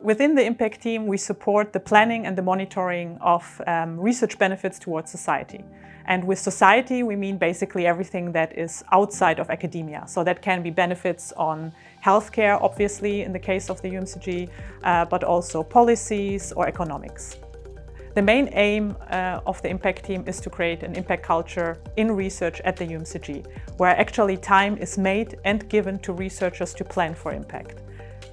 Within the Impact Team, we support the planning and the monitoring of research benefits towards society. And with society, we mean basically everything that is outside of academia. So that can be benefits on healthcare, obviously, in the case of the UMCG, but also policies or economics. The main aim of the Impact Team is to create an impact culture in research at the UMCG, where actually time is made and given to researchers to plan for impact.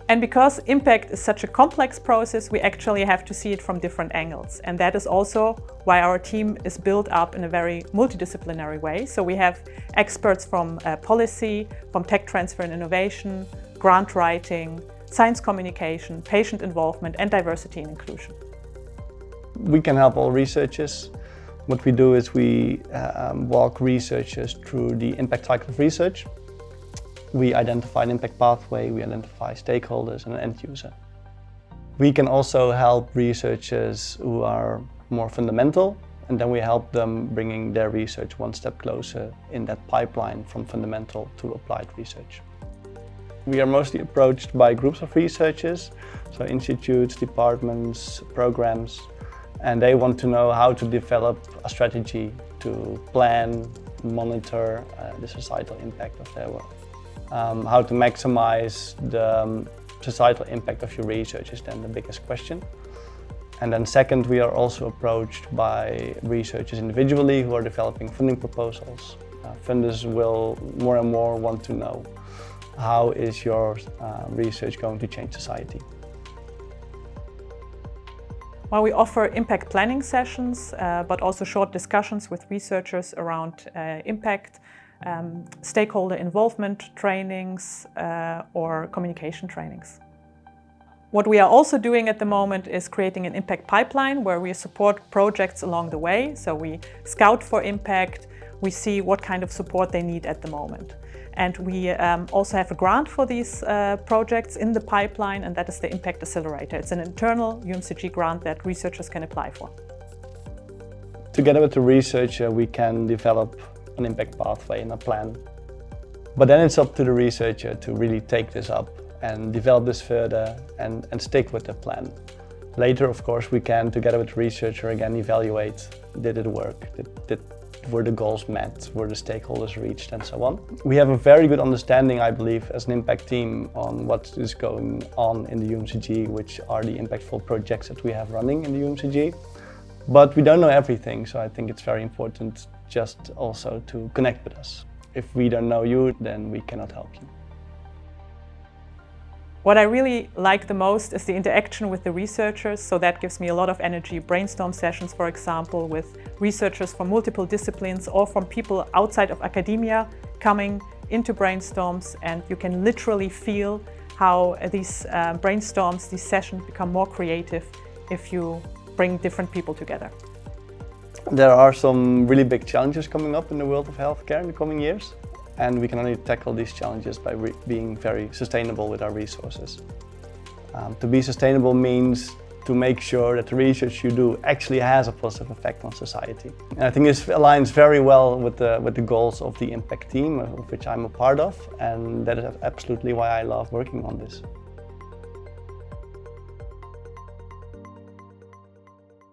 And because impact is such a complex process, we actually have to see it from different angles. And that is also why our team is built up in a very multidisciplinary way. So we have experts from policy, from tech transfer and innovation, grant writing, science communication, patient involvement, and diversity and inclusion. We can help all researchers. What we do is we walk researchers through the impact cycle of research. We identify an impact pathway, we identify stakeholders and an end user. We can also help researchers who are more fundamental, and then we help them bringing their research one step closer in that pipeline from fundamental to applied research. We are mostly approached by groups of researchers, so institutes, departments, programs, and they want to know how to develop a strategy to plan, monitor the societal impact of their work. How to maximize the societal impact of your research is then the biggest question. And then second, we are also approached by researchers individually who are developing funding proposals. Funders will more and more want to know how is your research going to change society. Well, we offer impact planning sessions, but also short discussions with researchers around impact, stakeholder involvement trainings or communication trainings. What we are also doing at the moment is creating an impact pipeline where we support projects along the way. So we scout for impact, we see what kind of support they need at the moment. And we also have a grant for these projects in the pipeline, and that is the Impact Accelerator. It's an internal UMCG grant that researchers can apply for. Together with the researcher, we can develop an impact pathway and a plan. But then it's up to the researcher to really take this up and develop this further and stick with the plan. Later, of course, we can, together with the researcher, again evaluate, did it work? Were the goals met? Were the stakeholders reached? And so on. We have a very good understanding, I believe, as an impact team on what is going on in the UMCG, which are the impactful projects that we have running in the UMCG. But we don't know everything, so I think it's very important just also to connect with us. If we don't know you, then we cannot help you. What I really like the most is the interaction with the researchers, so that gives me a lot of energy. Brainstorm sessions, for example, with researchers from multiple disciplines or from people outside of academia coming into brainstorms, and you can literally feel how these brainstorms, these sessions become more creative if you bring different people together. There are some really big challenges coming up in the world of healthcare in the coming years. And we can only tackle these challenges by being very sustainable with our resources. To be sustainable means to make sure that the research you do actually has a positive effect on society. And I think this aligns very well with the goals of the Impact Team, of which I'm a part of, and that is absolutely why I love working on this.